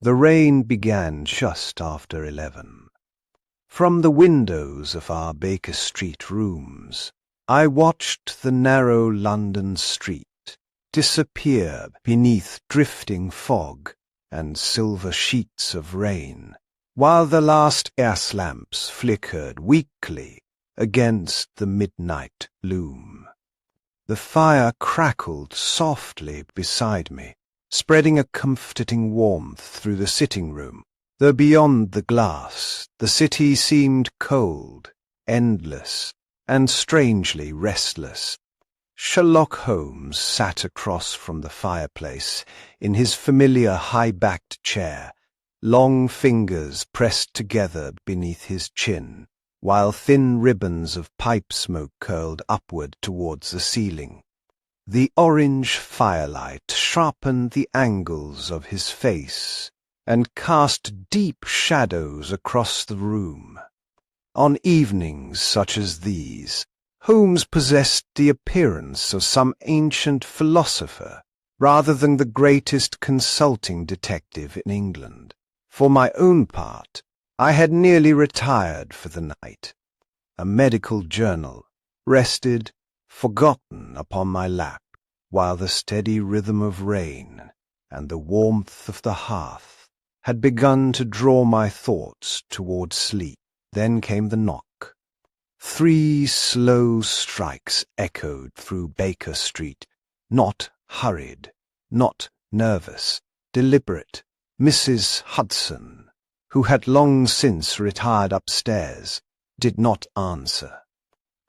The rain began just after 11. From the windows of our Baker Street rooms, I watched the narrow London street disappear beneath drifting fog and silver sheets of rain, while the last gas lamps flickered weakly against the midnight loom. The fire crackled softly beside me, spreading a comforting warmth through the sitting room, though beyond the glass the city seemed cold, endless, and strangely restless. Sherlock Holmes sat across from the fireplace in his familiar high-backed chair, long fingers pressed together beneath his chin, while thin ribbons of pipe smoke curled upward towards the ceiling. The orange firelight sharpened the angles of his face and cast deep shadows across the room. On evenings such as these, Holmes possessed the appearance of some ancient philosopher rather than the greatest consulting detective in England. For my own part, I had nearly retired for the night. A medical journal rested, forgotten, upon my lap, while the steady rhythm of rain and the warmth of the hearth had begun to draw my thoughts towards sleep. Then came the knock. 3 slow strikes echoed through Baker Street, not hurried, not nervous, deliberate. Mrs. Hudson, who had long since retired upstairs, did not answer.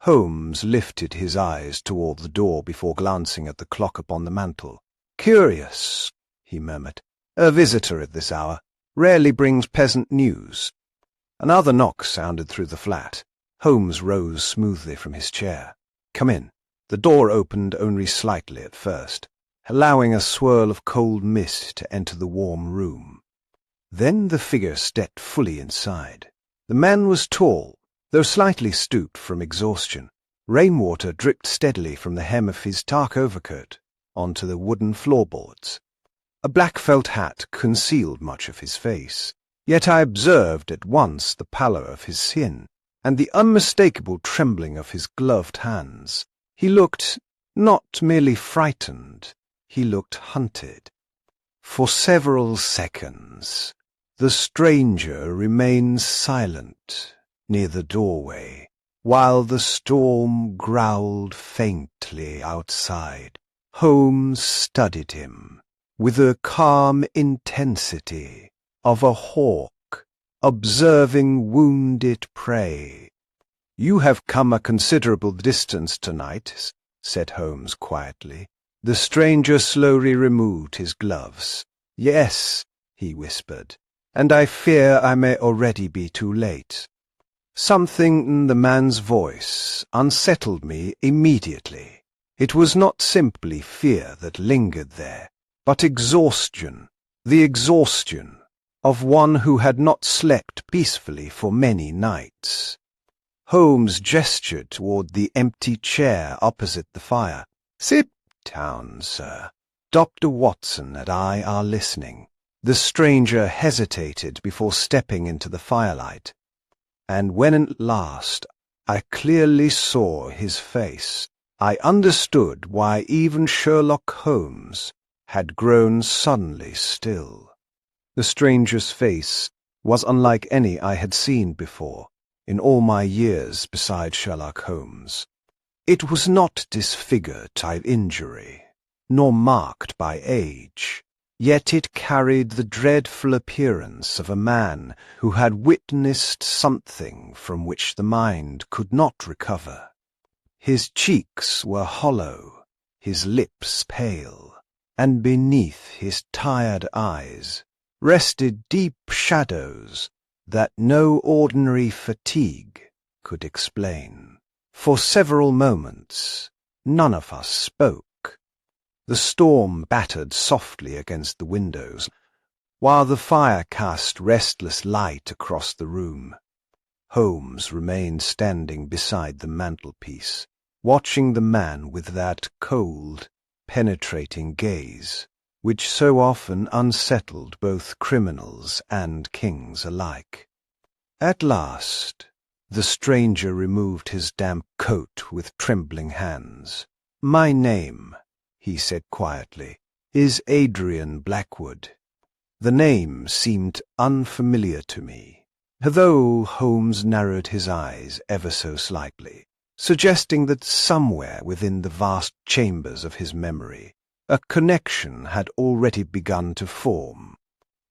Holmes lifted his eyes toward the door before glancing at the clock upon the mantel. "Curious," he murmured. "A visitor at this hour rarely brings pleasant news." Another knock sounded through the flat. Holmes rose smoothly from his chair. "Come in." The door opened only slightly at first, allowing a swirl of cold mist to enter the warm room. Then the figure stepped fully inside. The man was tall, though slightly stooped from exhaustion. Rainwater dripped steadily from the hem of his dark overcoat onto the wooden floorboards. A black felt hat concealed much of his face, yet I observed at once the pallor of his skin and the unmistakable trembling of his gloved hands. He looked not merely frightened, he looked hunted. For several seconds the stranger remained silent near the doorway, while the storm growled faintly outside. Holmes studied him with the calm intensity of a hawk observing wounded prey. "You have come a considerable distance tonight," said Holmes quietly. The stranger slowly removed his gloves. "Yes," he whispered, "and I fear I may already be too late." Something in the man's voice unsettled me immediately. It was not simply fear that lingered there, but exhaustion, the exhaustion of one who had not slept peacefully for many nights. Holmes gestured toward the empty chair opposite the fire. "Sit down, sir. Dr. Watson and I are listening." The stranger hesitated before stepping into the firelight, and when at last I clearly saw his face, I understood why even Sherlock Holmes had grown suddenly still. The stranger's face was unlike any I had seen before in all my years beside Sherlock Holmes. It was not disfigured by injury, nor marked by age, yet it carried the dreadful appearance of a man who had witnessed something from which the mind could not recover. His cheeks were hollow, his lips pale, and beneath his tired eyes rested deep shadows that no ordinary fatigue could explain. For several moments none of us spoke. The storm battered softly against the windows, while the fire cast restless light across the room. Holmes remained standing beside the mantelpiece, watching the man with that cold, penetrating gaze, which so often unsettled both criminals and kings alike. At last, the stranger removed his damp coat with trembling hands. "My name," he said quietly, "is Adrian Blackwood." The name seemed unfamiliar to me, though Holmes narrowed his eyes ever so slightly, suggesting that somewhere within the vast chambers of his memory a connection had already begun to form.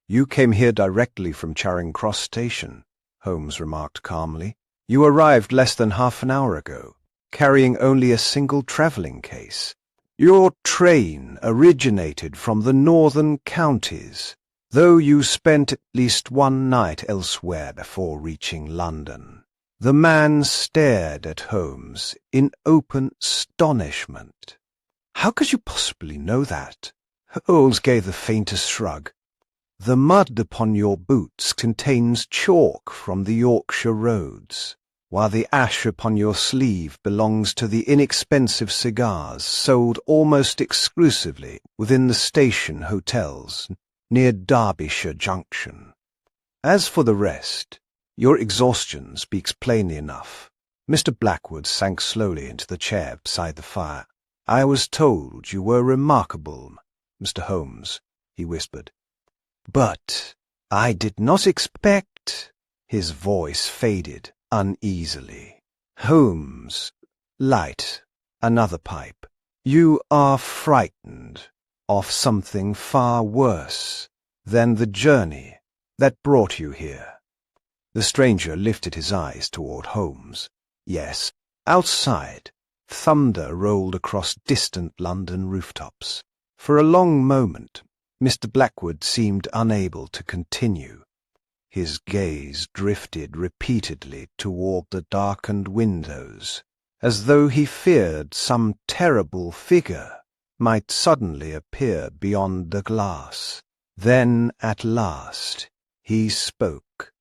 "You came here directly from Charing Cross Station," Holmes remarked calmly. "You arrived less than half an hour ago, carrying only a single travelling case. Your train originated from the northern counties, though you spent at least one night elsewhere before reaching London." The man stared at Holmes in open astonishment. "How could you possibly know that?" Holmes gave the faintest shrug. "The mud upon your boots contains chalk from the Yorkshire roads, while the ash upon your sleeve belongs to the inexpensive cigars sold almost exclusively within the station hotels near Derbyshire Junction. As for the rest, your exhaustion speaks plainly enough." Mr. Blackwood sank slowly into the chair beside the fire. "I was told you were remarkable, Mr. Holmes," he whispered. "But I did not expect—" His voice faded uneasily. "Holmes, light another pipe. You are frightened of something far worse than the journey that brought you here." The stranger lifted his eyes toward Holmes. Yes, outside, thunder rolled across distant London rooftops. For a long moment, Mr. Blackwood seemed unable to continue. His gaze drifted repeatedly toward the darkened windows, as though he feared some terrible figure might suddenly appear beyond the glass. Then, at last, he spoke.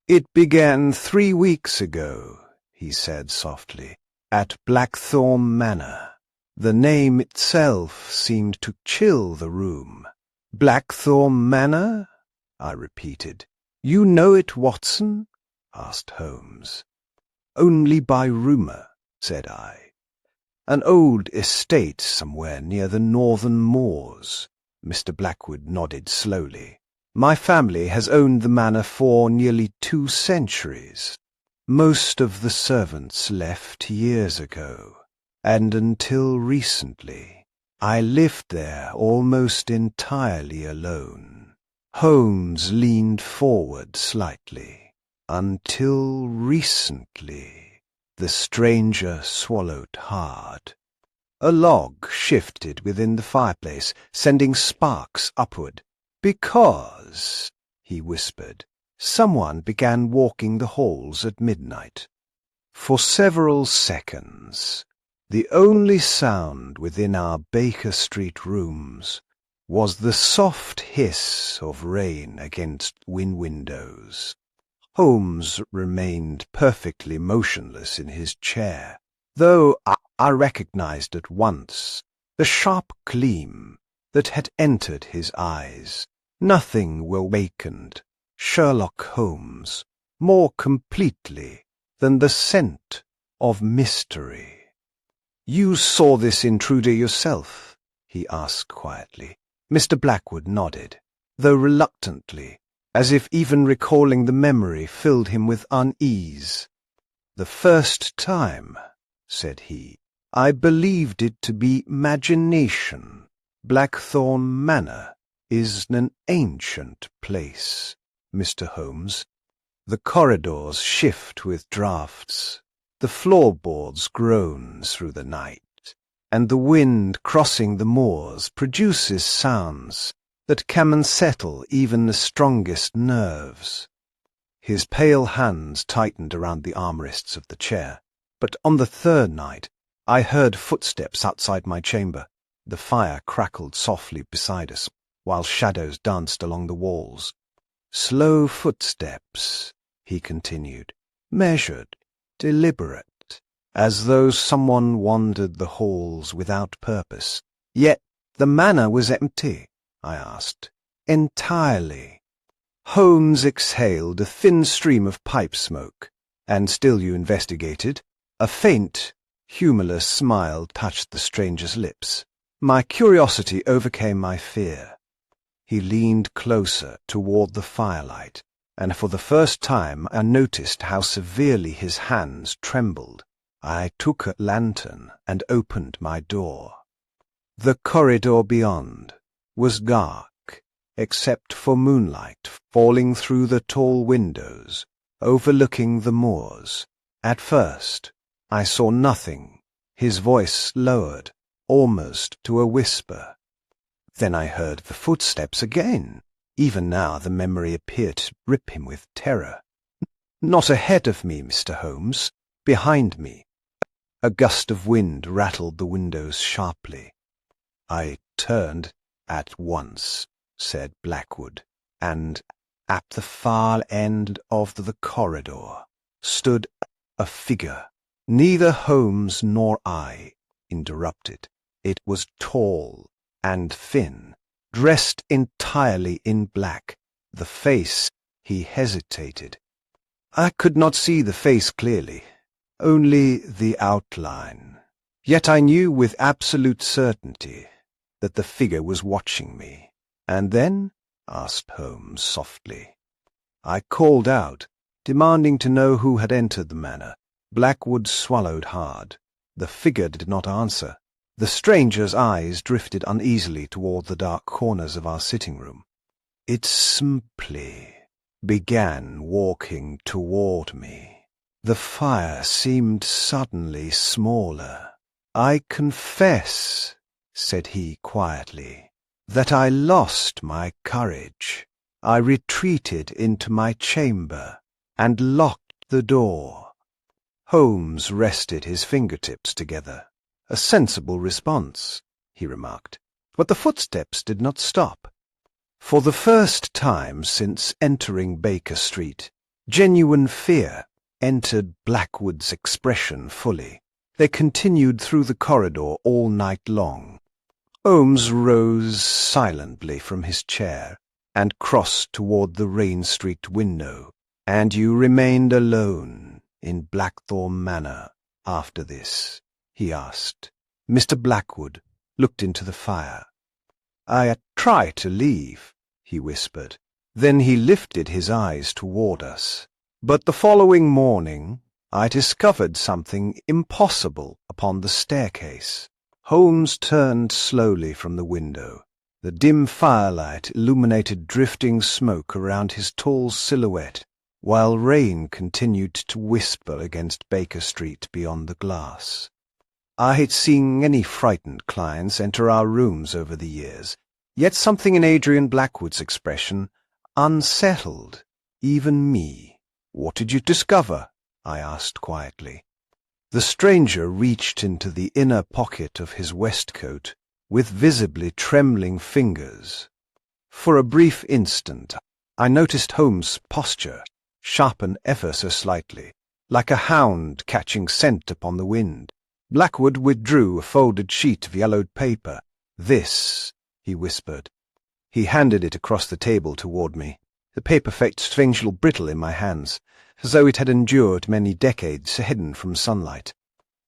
"It began 3 weeks ago," he said softly, "at Blackthorn Manor." The name itself seemed to chill the room. "Blackthorn Manor?" I repeated. "You know it, Watson?" asked Holmes. "Only by rumour," said I. "An old estate somewhere near the northern moors." Mr. Blackwood nodded slowly. "My family has owned the manor for nearly 2 centuries. Most of the servants left years ago, and until recently I lived there almost entirely alone." Holmes leaned forward slightly. "Until recently." The stranger swallowed hard. A log shifted within the fireplace, sending sparks upward. "Because," he whispered, "someone began walking the halls at midnight. For several seconds, the only sound within our Baker Street rooms was the soft hiss of rain against windows." Holmes remained perfectly motionless in his chair, though I recognized at once the sharp gleam that had entered his eyes. Nothing awakened Sherlock Holmes more completely than the scent of mystery. "You saw this intruder yourself?" he asked quietly. Mr. Blackwood nodded, though reluctantly, as if even recalling the memory filled him with unease. "The first time," said he, "I believed it to be imagination. Blackthorn Manor is an ancient place, Mr. Holmes. The corridors shift with draughts, the floorboards groan through the night, and the wind crossing the moors produces sounds that can unsettle even the strongest nerves." His pale hands tightened around the armrests of the chair. "But on the 3rd night, I heard footsteps outside my chamber. The fire crackled softly beside us, while shadows danced along the walls. Slow footsteps," he continued, "measured, deliberate, as though someone wandered the halls without purpose. Yet the manor was empty. I asked. Entirely. Holmes exhaled a thin stream of pipe smoke. And still you investigated? A faint, humourless smile touched the stranger's lips. My curiosity overcame my fear. He leaned closer toward the firelight, and for the first time I noticed how severely his hands trembled. I took a lantern and opened my door. The corridor beyond was dark, except for moonlight falling through the tall windows, overlooking the moors. At first, I saw nothing. His voice lowered, almost to a whisper. Then I heard the footsteps again. Even now the memory appeared to grip him with terror. Not ahead of me, Mr. Holmes. Behind me. A gust of wind rattled the windows sharply. I turned at once, said Blackwood, and at the far end of the corridor stood a figure. Neither Holmes nor I interrupted. It was tall and thin, dressed entirely in black. The face, he hesitated. I could not see the face clearly, only the outline. Yet I knew with absolute certainty that the figure was watching me. And then? Asked Holmes softly. I called out, demanding to know who had entered the manor. Blackwood swallowed hard. The figure did not answer. The stranger's eyes drifted uneasily toward the dark corners of our sitting-room. It simply began walking toward me. The fire seemed suddenly smaller. I confess, said he quietly, that I lost my courage. I retreated into my chamber and locked the door. Holmes rested his fingertips together. A sensible response, he remarked, but the footsteps did not stop. For the first time since entering Baker Street, genuine fear entered Blackwood's expression fully. They continued through the corridor all night long. Holmes rose silently from his chair and crossed toward the Rain Street window. And you remained alone in Blackthorn Manor after this? He asked. Mr. Blackwood looked into the fire. I tried to leave, he whispered. Then he lifted his eyes toward us. But the following morning I discovered something impossible upon the staircase. Holmes turned slowly from the window. The dim firelight illuminated drifting smoke around his tall silhouette, while rain continued to whisper against Baker Street beyond the glass. I had seen many frightened clients enter our rooms over the years, yet something in Adrian Blackwood's expression unsettled even me. What did you discover? I asked quietly. The stranger reached into the inner pocket of his waistcoat with visibly trembling fingers. For a brief instant I noticed Holmes' posture sharpen ever so slightly, like a hound catching scent upon the wind. Blackwood withdrew a folded sheet of yellowed paper. This, he whispered. He handed it across the table toward me. The paper felt strangely brittle in my hands, as though it had endured many decades hidden from sunlight.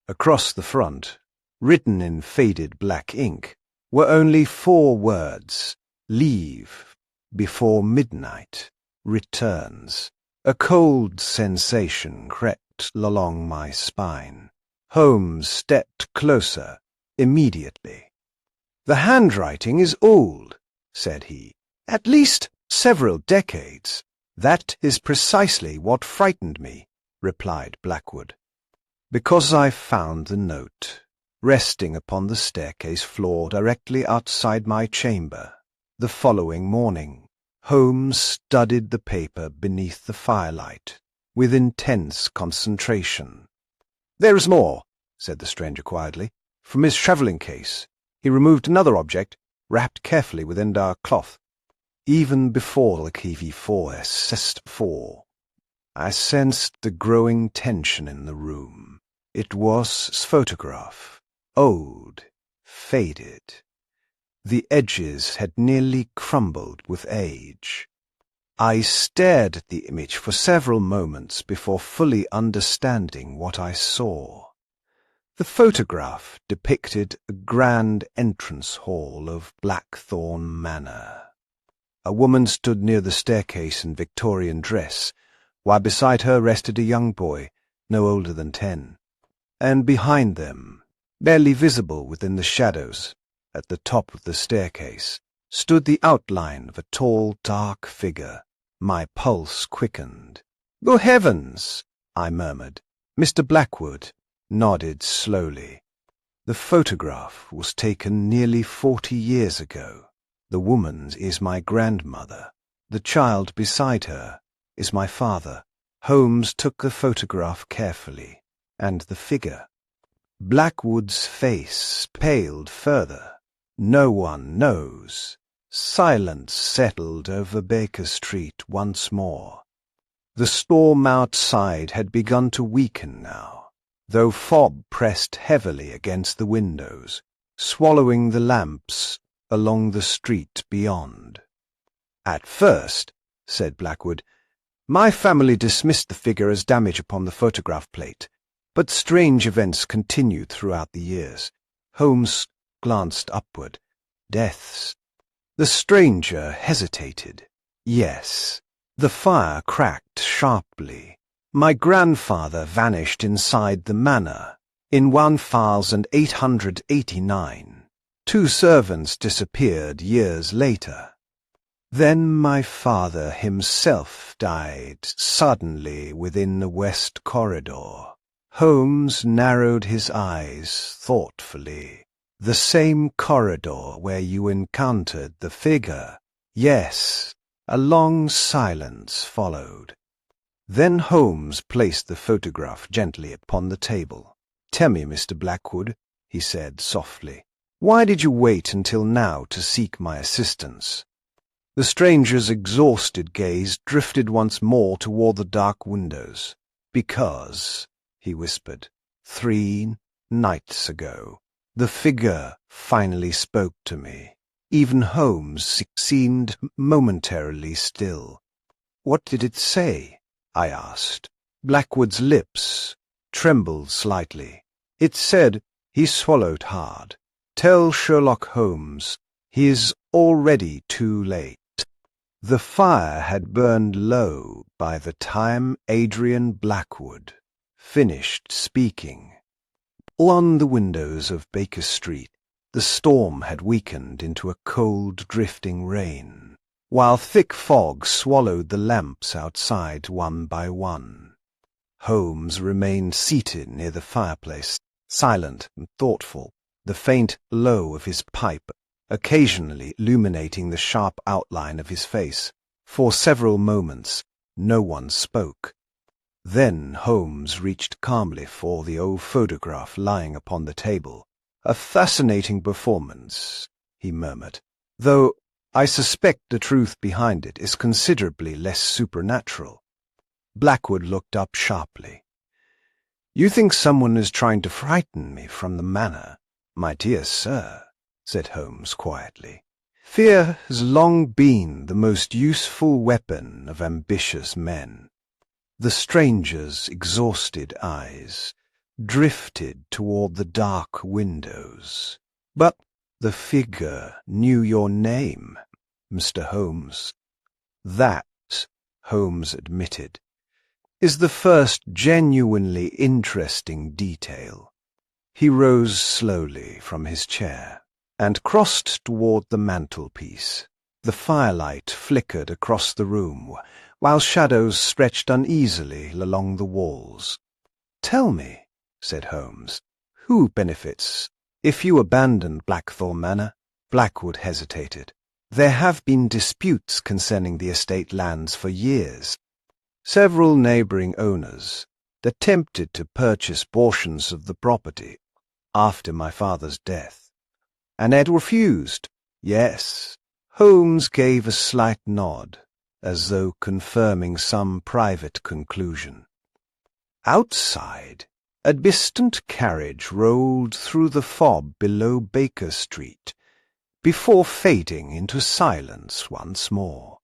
Across the front, written in faded black ink, were only 4 words: Leave before midnight returns. A cold sensation crept along my spine. Holmes stepped closer immediately. The handwriting is old, said he. At least several decades. That is precisely what frightened me, replied Blackwood. Because I found the note resting upon the staircase floor directly outside my chamber. The following morning, Holmes studied the paper beneath the firelight with intense concentration. There is more, said the stranger quietly. From his travelling case, he removed another object, wrapped carefully within dark cloth. Even before the KV-4 cessed 4, I sensed the growing tension in the room. It was his photograph, old, faded, The edges had nearly crumbled with age. I stared at the image for several moments before fully understanding what I saw. The photograph depicted a grand entrance hall of Blackthorn Manor. A woman stood near the staircase in Victorian dress, while beside her rested a young boy, no older than 10. And behind them, barely visible within the shadows, at the top of the staircase, stood the outline of a tall, dark figure. My pulse quickened. "Good heavens!" I murmured. Mr. Blackwood nodded slowly. "The photograph was taken nearly 40 years ago. The woman is my grandmother. The child beside her is my father." Holmes took the photograph carefully, and the figure. Blackwood's face paled further. "No one knows." Silence settled over Baker Street once more. The storm outside had begun to weaken now, though fog pressed heavily against the windows, swallowing the lamps along the street beyond. "At first," said Blackwood, "my family dismissed the figure as damage upon the photograph plate, but strange events continued throughout the years." Holmes glanced upward. "Deaths." The stranger hesitated. "Yes." The fire cracked sharply. "My grandfather vanished inside the manor in 1889. 2 servants disappeared years later. Then my father himself died suddenly within the west corridor." Holmes narrowed his eyes thoughtfully. "The same corridor where you encountered the figure?" "Yes." A long silence followed. Then Holmes placed the photograph gently upon the table. "Tell me, Mr. Blackwood," he said softly, "why did you wait until now to seek my assistance?" The stranger's exhausted gaze drifted once more toward the dark windows. "Because," he whispered, "3 nights ago, the figure finally spoke to me." Even Holmes seemed momentarily still. "What did it say?" I asked. Blackwood's lips trembled slightly. "It said," he swallowed hard, "tell Sherlock Holmes he is already too late." The fire had burned low by the time Adrian Blackwood finished speaking. On the windows of Baker Street, the storm had weakened into a cold, drifting rain, while thick fog swallowed the lamps outside one by one. Holmes remained seated near the fireplace, silent and thoughtful, the faint glow of his pipe occasionally illuminating the sharp outline of his face. For several moments no one spoke. Then Holmes reached calmly for the old photograph lying upon the table. "A fascinating performance," he murmured, "though I suspect the truth behind it is considerably less supernatural." Blackwood looked up sharply. "You think someone is trying to frighten me from the manor, my dear sir," said Holmes quietly. "Fear has long been the most useful weapon of ambitious men." The stranger's exhausted eyes drifted toward the dark windows. "But the figure knew your name, Mr. Holmes." "That," Holmes admitted, "is the first genuinely interesting detail." He rose slowly from his chair and crossed toward the mantelpiece. The firelight flickered across the room, while shadows stretched uneasily along the walls. "Tell me," said Holmes, "who benefits if you abandon Blackthorn Manor?" Blackwood hesitated. "There have been disputes concerning the estate lands for years. Several neighbouring owners attempted to purchase portions of the property after my father's death, and had refused." "Yes." Holmes gave a slight nod, as though confirming some private conclusion. Outside, a distant carriage rolled through the fog below Baker Street. before fading into silence once more.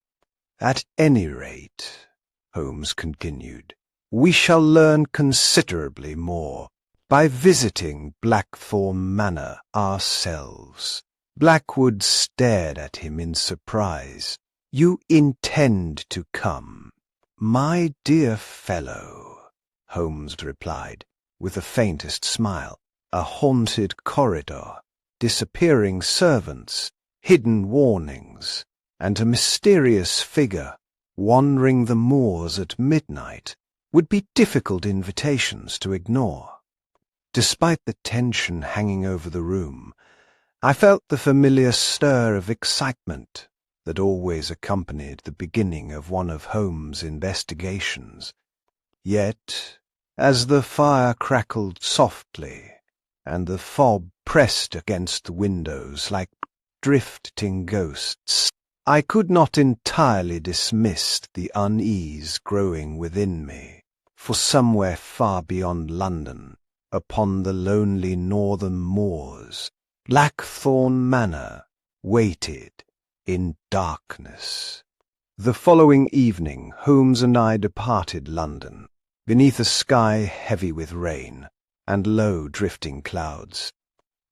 "At any rate," Holmes continued, "we shall learn considerably more by visiting Blackthorn Manor ourselves." Blackwood stared at him in surprise. "You intend to come?" "My dear fellow," Holmes replied, with the faintest smile. "A haunted corridor, disappearing servants, hidden warnings, and a mysterious figure wandering the moors at midnight would be difficult invitations to ignore." Despite the tension hanging over the room, I felt the familiar stir of excitement that always accompanied the beginning of one of Holmes' investigations. Yet, as the fire crackled softly, and the fog pressed against the windows like drifting ghosts, I could not entirely dismiss the unease growing within me, for somewhere far beyond London, upon the lonely northern moors, Blackthorn Manor waited in darkness. The following evening Holmes and I departed London, beneath a sky heavy with rain and low drifting clouds.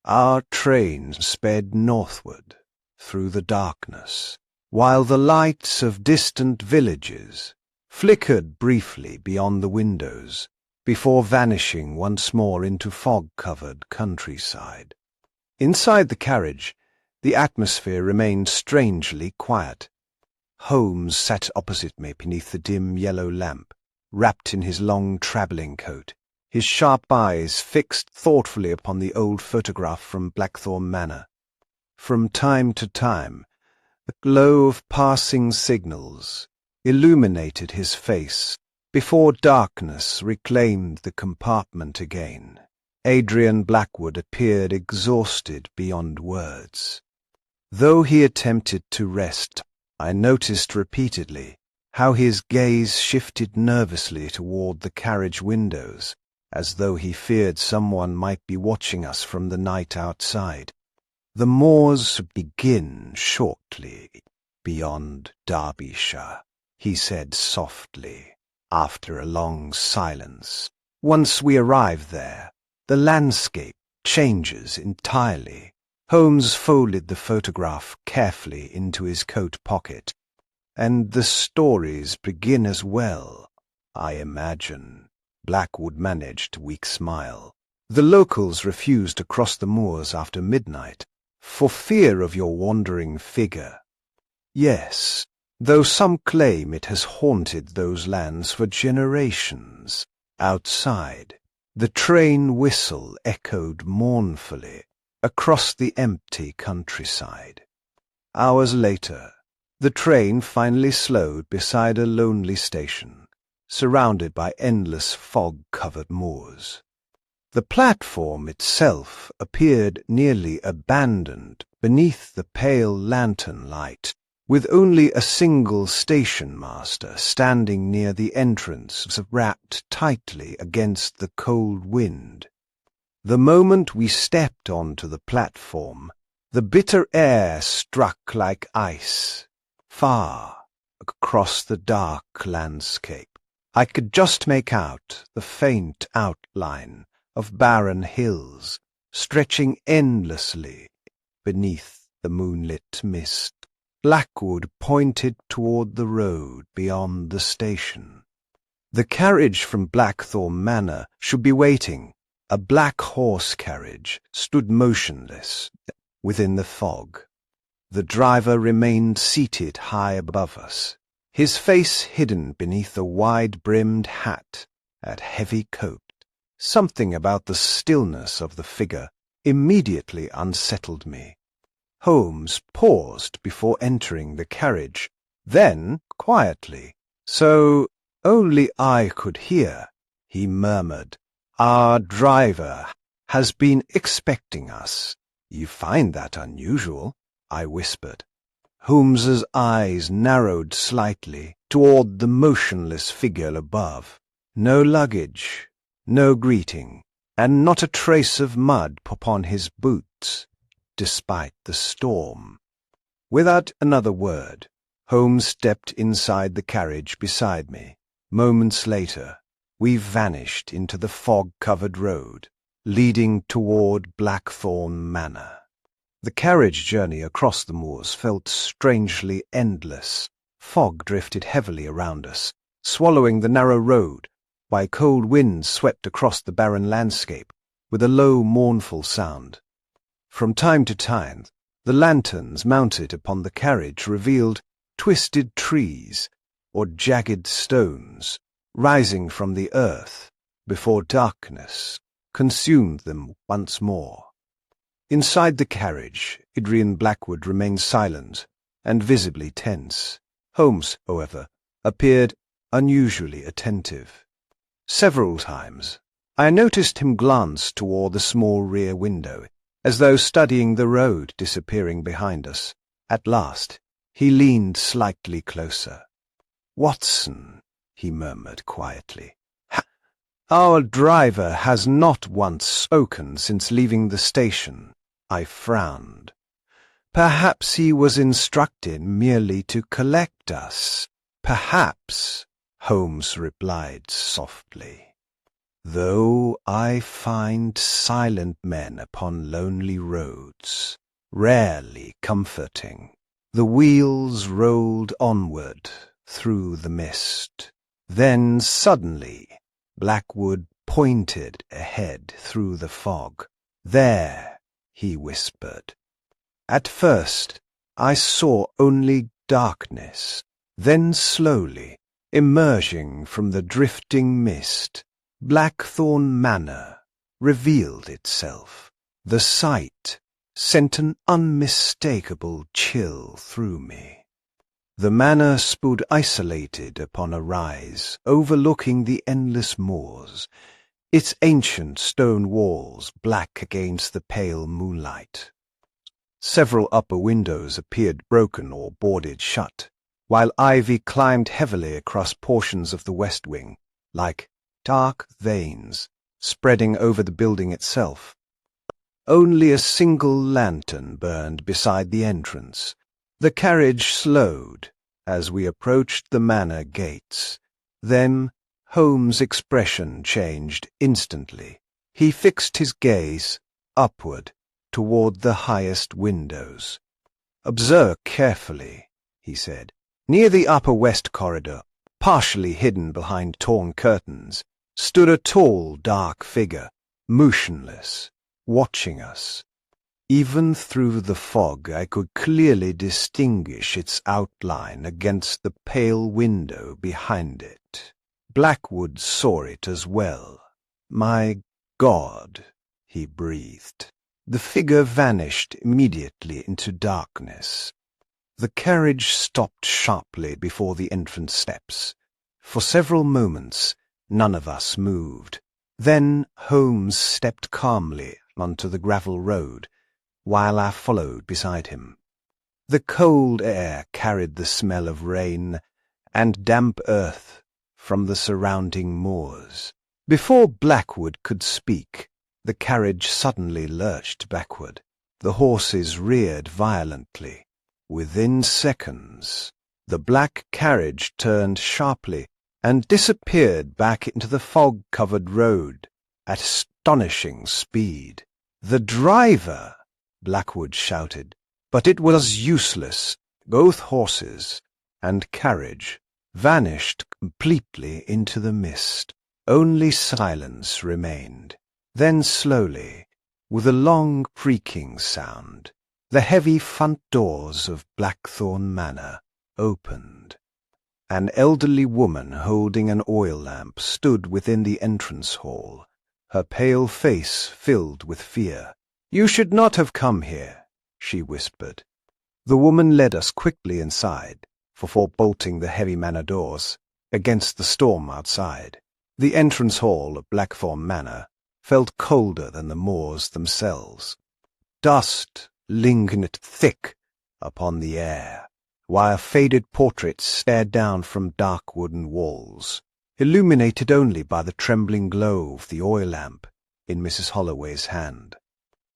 Our train sped northward through the darkness, while the lights of distant villages flickered briefly beyond the windows before vanishing once more into fog-covered countryside. Inside the carriage, the atmosphere remained strangely quiet. Holmes sat opposite me beneath the dim yellow lamp, wrapped in his long travelling coat, his sharp eyes fixed thoughtfully upon the old photograph from Blackthorn Manor. From time to time, the glow of passing signals illuminated his face before darkness reclaimed the compartment again. Adrian Blackwood appeared exhausted beyond words. Though he attempted to rest, I noticed repeatedly how his gaze shifted nervously toward the carriage windows, as though he feared someone might be watching us from the night outside. "The moors begin shortly beyond Derbyshire," he said softly, after a long silence. "Once we arrive there, the landscape changes entirely." Holmes folded the photograph carefully into his coat pocket. "And the stories begin as well, I imagine." Blackwood managed a weak smile. "The locals refuse to cross the moors after midnight, for fear of your wandering figure." "Yes, though some claim it has haunted those lands for generations." Outside, the train whistle echoed mournfully across the empty countryside. Hours later, the train finally slowed beside a lonely station, surrounded by endless fog-covered moors. The platform itself appeared nearly abandoned beneath the pale lantern light, with only a single station-master standing near the entrance, wrapped tightly against the cold wind. The moment we stepped onto the platform, the bitter air struck like ice. Far across the dark landscape, I could just make out the faint outline of barren hills stretching endlessly beneath the moonlit mist. Blackwood pointed toward the road beyond the station. "The carriage from Blackthorn Manor should be waiting." A black horse carriage stood motionless within the fog. The driver remained seated high above us, his face hidden beneath a wide-brimmed hat and heavy coat. Something about the stillness of the figure immediately unsettled me. Holmes paused before entering the carriage. Then, quietly, so only I could hear, he murmured, "Our driver has been expecting us." "You find that unusual?" I whispered. Holmes's eyes narrowed slightly toward the motionless figure above. No luggage, no greeting, and not a trace of mud upon his boots. despite the storm. Without another word, Holmes stepped inside the carriage beside me. Moments later, we vanished into the fog-covered road, leading toward Blackthorn Manor. The carriage journey across the moors felt strangely endless. Fog drifted heavily around us, swallowing the narrow road, while cold winds swept across the barren landscape with a low, mournful sound. From time to time, the lanterns mounted upon the carriage revealed twisted trees or jagged stones rising from the earth before darkness consumed them once more. Inside the carriage, Adrian Blackwood remained silent and visibly tense. Holmes, however, appeared unusually attentive. Several times, I noticed him glance toward the small rear window, as though studying the road disappearing behind us. At last, he leaned slightly closer. "Watson," he murmured quietly, "our driver has not once spoken since leaving the station." I frowned. "Perhaps he was instructed merely to collect us." "Perhaps," Holmes replied softly. "Though I find silent men upon lonely roads rarely comforting." The wheels rolled onward through the mist. Then suddenly Blackwood pointed ahead through the fog. "There," he whispered. At first I saw only darkness. Then slowly, emerging from the drifting mist, Blackthorn Manor revealed itself. The sight sent an unmistakable chill through me. The manor stood isolated upon a rise overlooking the endless moors, its ancient stone walls black against the pale moonlight. Several upper windows appeared broken or boarded shut, while ivy climbed heavily across portions of the west wing, like dark veins spreading over the building itself. Only a single lantern burned beside the entrance. The carriage slowed as we approached the manor gates. Then Holmes' expression changed instantly. He fixed his gaze upward toward the highest windows. "Observe carefully," he said. Near the upper west corridor, partially hidden behind torn curtains, stood a tall, dark figure, motionless, watching us. Even through the fog I could clearly distinguish its outline against the pale window behind it. Blackwood saw it as well. "My God," he breathed. The figure vanished immediately into darkness. The carriage stopped sharply before the entrance steps. For several moments none of us moved. Then Holmes stepped calmly onto the gravel road, while I followed beside him. The cold air carried the smell of rain and damp earth from the surrounding moors. Before Blackwood could speak, the carriage suddenly lurched backward. The horses reared violently. Within seconds, the black carriage turned sharply and disappeared back into the fog-covered road at astonishing speed. "The driver!" Blackwood shouted, but it was useless. Both horses and carriage vanished completely into the mist. Only silence remained. Then slowly, with a long creaking sound, the heavy front doors of Blackthorn Manor opened. An elderly woman holding an oil lamp stood within the entrance hall, her pale face filled with fear. "You should not have come here," she whispered. The woman led us quickly inside, before bolting the heavy manor doors against the storm outside. The entrance hall of Blackthorn Manor felt colder than the moors themselves. Dust lingered thick upon the air, while faded portraits stared down from dark wooden walls, illuminated only by the trembling glow of the oil lamp in Mrs. Holloway's hand.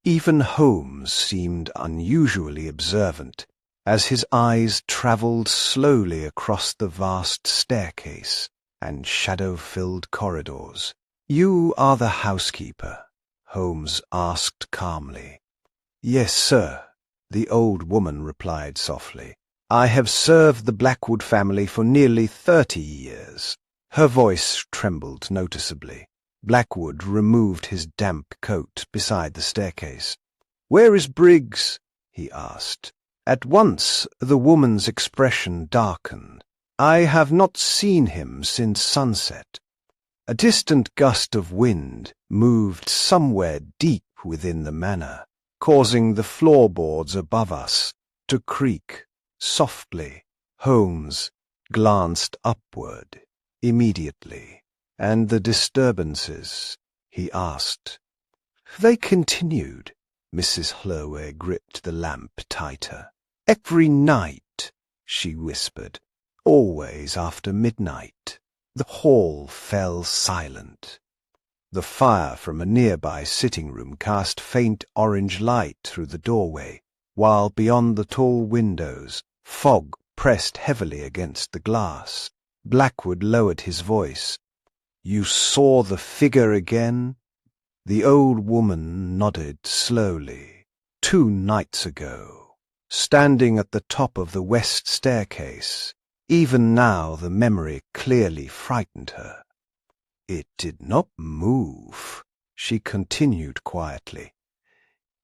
Even Holmes seemed unusually observant, as his eyes travelled slowly across the vast staircase and shadow-filled corridors. "You are the housekeeper?" Holmes asked calmly. "Yes, sir," the old woman replied softly. "I have served the Blackwood family for nearly 30 years. Her voice trembled noticeably. Blackwood removed his damp coat beside the staircase. "Where is Briggs?" he asked. At once the woman's expression darkened. "I have not seen him since sunset." A distant gust of wind moved somewhere deep within the manor, causing the floorboards above us to creak softly. Holmes glanced upward immediately. "And the disturbances?" he asked. They continued. Mrs. Holloway gripped the lamp tighter. "Every night," she whispered, "always after midnight." The hall fell silent. The fire from a nearby sitting-room cast faint orange light through the doorway, while beyond the tall windows, fog pressed heavily against the glass. Blackwood lowered his voice. "You saw the figure again?" The old woman nodded slowly. "2 nights ago, standing at the top of the west staircase. Even now the memory clearly frightened her." "It did not move," she continued quietly.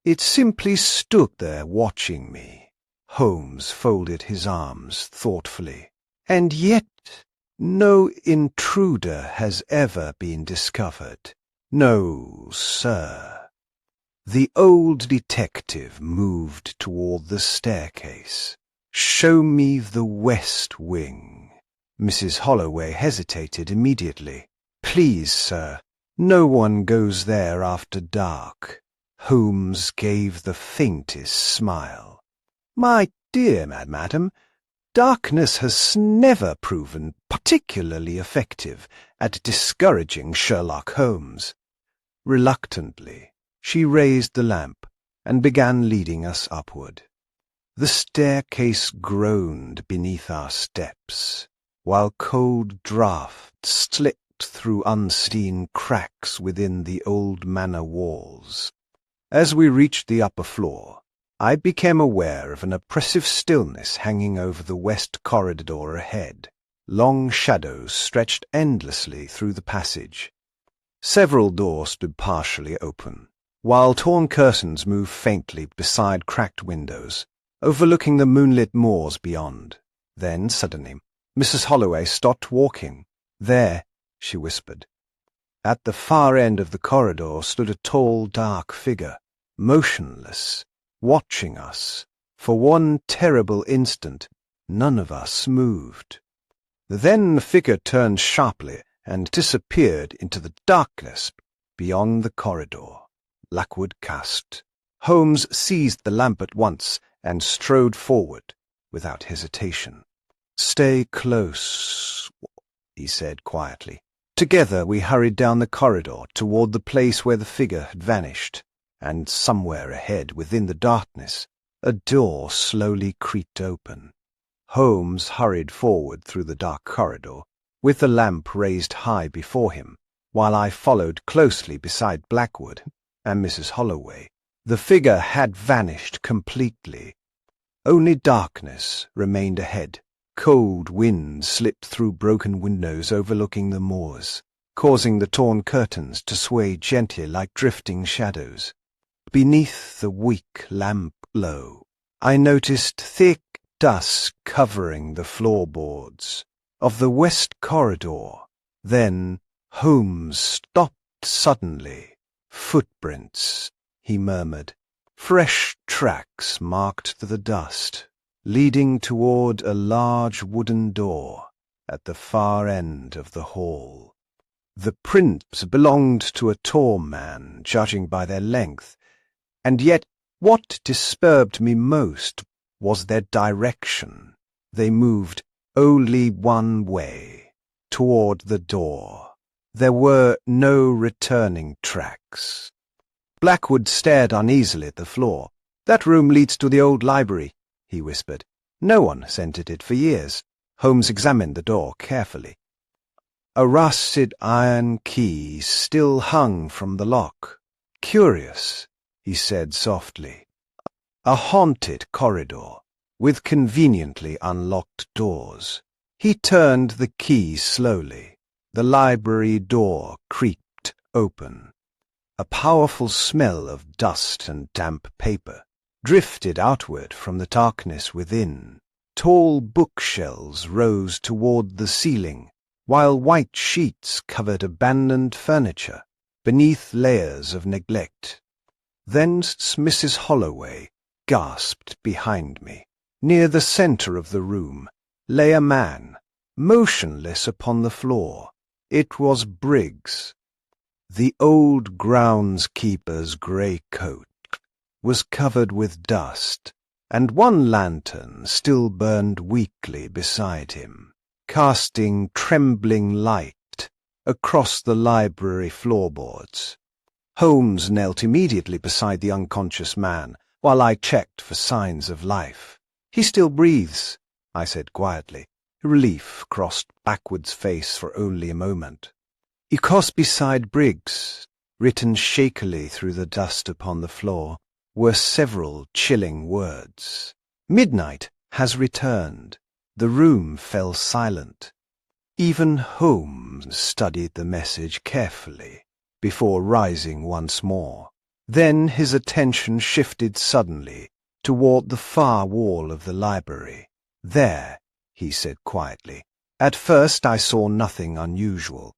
"It simply stood there watching me." Holmes folded his arms thoughtfully. "And yet no intruder has ever been discovered." "No, sir." The old detective moved toward the staircase. "Show me the west wing." Mrs. Holloway hesitated immediately. "Please, sir, no one goes there after dark." Holmes gave the faintest smile. "My dear madam, darkness has never proven particularly effective at discouraging Sherlock Holmes." Reluctantly, she raised the lamp and began leading us upward. The staircase groaned beneath our steps, while cold draughts slipped through unseen cracks within the old manor walls. As we reached the upper floor, I became aware of an oppressive stillness hanging over the west corridor ahead. Long shadows stretched endlessly through the passage. Several doors stood partially open, while torn curtains moved faintly beside cracked windows, overlooking the moonlit moors beyond. Then, suddenly, Mrs. Holloway stopped walking. "There," she whispered. At the far end of the corridor stood a tall, dark figure, motionless, watching us. For one terrible instant, none of us moved. Then the figure turned sharply and disappeared into the darkness beyond the corridor. Blackwood gasped. Holmes seized the lamp at once and strode forward without hesitation. "Stay close," he said quietly. Together we hurried down the corridor toward the place where the figure had vanished, and somewhere ahead, within the darkness, a door slowly creaked open. Holmes hurried forward through the dark corridor, with the lamp raised high before him, while I followed closely beside Blackwood and Mrs. Holloway. The figure had vanished completely. Only darkness remained ahead. Cold wind slipped through broken windows overlooking the moors, causing the torn curtains to sway gently like drifting shadows. Beneath the weak lamp glow, I noticed thick dust covering the floorboards of the west corridor. Then Holmes stopped suddenly. "Footprints," he murmured. "Fresh tracks marked the dust, leading toward a large wooden door at the far end of the hall. The prints belonged to a tall man, judging by their length, and yet what disturbed me most was their direction. They moved only one way, toward the door. There were no returning tracks." Blackwood stared uneasily at the floor. "That room leads to the old library," he whispered. "No one has entered it for years." Holmes examined the door carefully. A rusted iron key still hung from the lock. "Curious," he said softly. "A haunted corridor, with conveniently unlocked doors." He turned the key slowly. The library door creaked open. A powerful smell of dust and damp paper drifted outward from the darkness within. Tall bookshelves rose toward the ceiling, while white sheets covered abandoned furniture beneath layers of neglect. Then Mrs. Holloway gasped behind me. Near the center of the room lay a man, motionless upon the floor. It was Briggs. The old groundskeeper's grey coat was covered with dust, and one lantern still burned weakly beside him, casting trembling light across the library floorboards. Holmes knelt immediately beside the unconscious man, while I checked for signs of life. "He still breathes," I said quietly. Relief crossed Blackwood's face for only a moment. Because beside Briggs, written shakily through the dust upon the floor, were several chilling words. "Midnight has returned." The room fell silent. Even Holmes studied the message carefully before rising once more. Then his attention shifted suddenly toward the far wall of the library. "There," he said quietly. "At first I saw nothing unusual.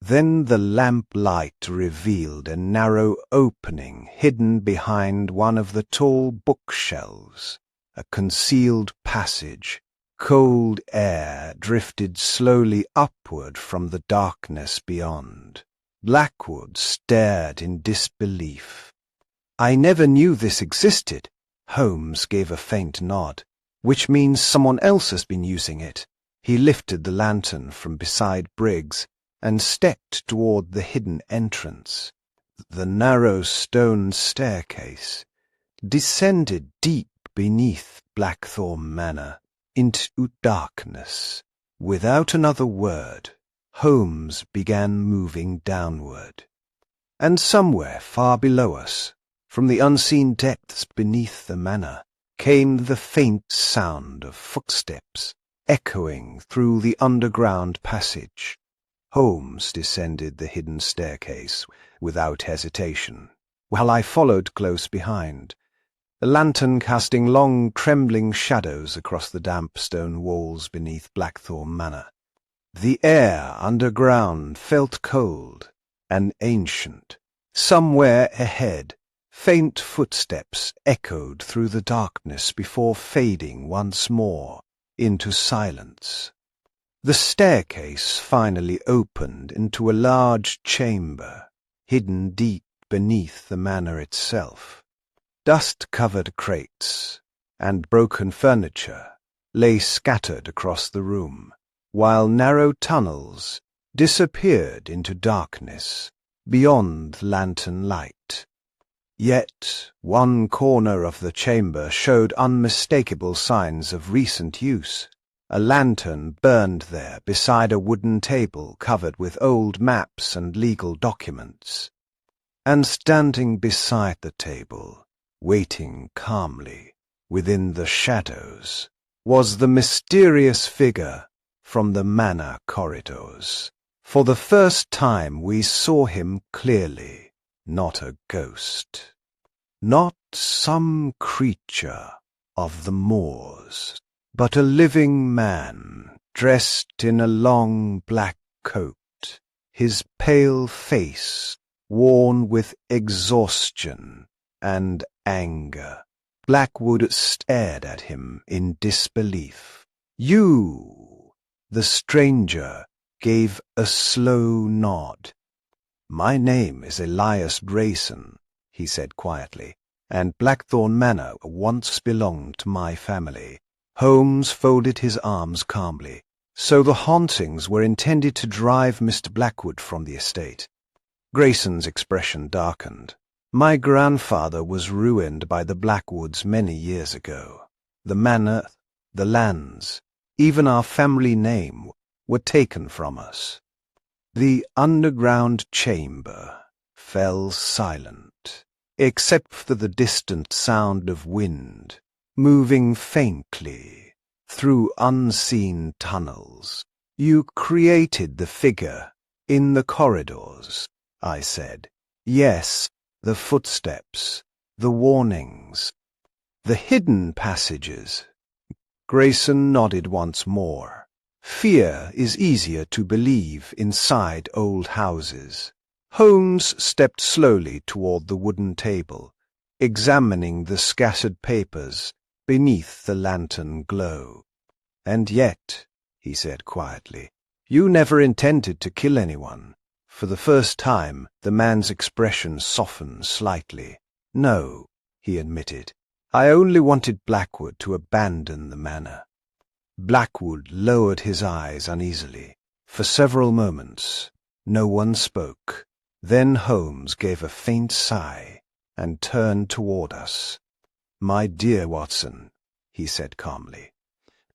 Then the lamplight revealed a narrow opening hidden behind one of the tall bookshelves, a concealed passage. Cold air drifted slowly upward from the darkness beyond." Blackwood stared in disbelief. "I never knew this existed." Holmes gave a faint nod. "Which means someone else has been using it." He lifted the lantern from beside Briggs and stepped toward the hidden entrance. The narrow stone staircase descended deep beneath Blackthorn Manor into darkness. Without another word, Holmes began moving downward. And somewhere far below us, from the unseen depths beneath the manor, came the faint sound of footsteps echoing through the underground passage. Holmes descended the hidden staircase without hesitation, while I followed close behind, the lantern casting long, trembling shadows across the damp stone walls beneath Blackthorn Manor. The air underground felt cold and ancient. Somewhere ahead, faint footsteps echoed through the darkness before fading once more into silence. The staircase finally opened into a large chamber, hidden deep beneath the manor itself. Dust-covered crates and broken furniture lay scattered across the room, while narrow tunnels disappeared into darkness beyond lantern light. Yet one corner of the chamber showed unmistakable signs of recent use. A lantern burned there beside a wooden table covered with old maps and legal documents. And standing beside the table, waiting calmly within the shadows, was the mysterious figure from the manor corridors. For the first time we saw him clearly, not a ghost, not some creature of the moors, but a living man dressed in a long black coat, his pale face worn with exhaustion and anger. Blackwood stared at him in disbelief. "You!" The stranger gave a slow nod. "My name is Elias Grayson," he said quietly, "and Blackthorn Manor once belonged to my family." Holmes folded his arms calmly. So the hauntings were intended to drive Mr. Blackwood from the estate. Grayson's expression darkened. My grandfather was ruined by the Blackwoods many years ago. The manor, the lands, even our family name were taken from us. The underground chamber fell silent, except for the distant sound of wind moving faintly through unseen tunnels. You created the figure in the corridors, I said. Yes, the footsteps, the warnings, the hidden passages. Grayson nodded once more. Fear is easier to believe inside old houses. Holmes stepped slowly toward the wooden table, examining the scattered papers beneath the lantern glow. "And yet," he said quietly, "you never intended to kill anyone." For the first time, the man's expression softened slightly. "No," he admitted. "I only wanted Blackwood to abandon the manor." Blackwood lowered his eyes uneasily. For several moments, no one spoke. Then Holmes gave a faint sigh and turned toward us. "My dear Watson," he said calmly,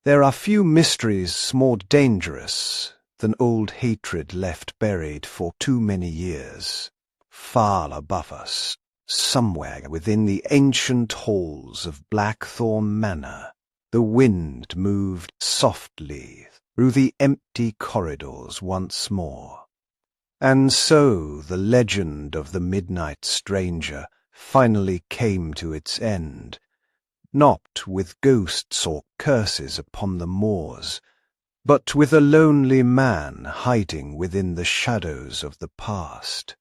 "there are few mysteries more dangerous than old hatred left buried for too many years. Far above us, somewhere within the ancient halls of Blackthorn Manor, the wind moved softly through the empty corridors once more. And so the legend of the midnight stranger finally came to its end, not with ghosts or curses upon the moors, but with a lonely man hiding within the shadows of the past.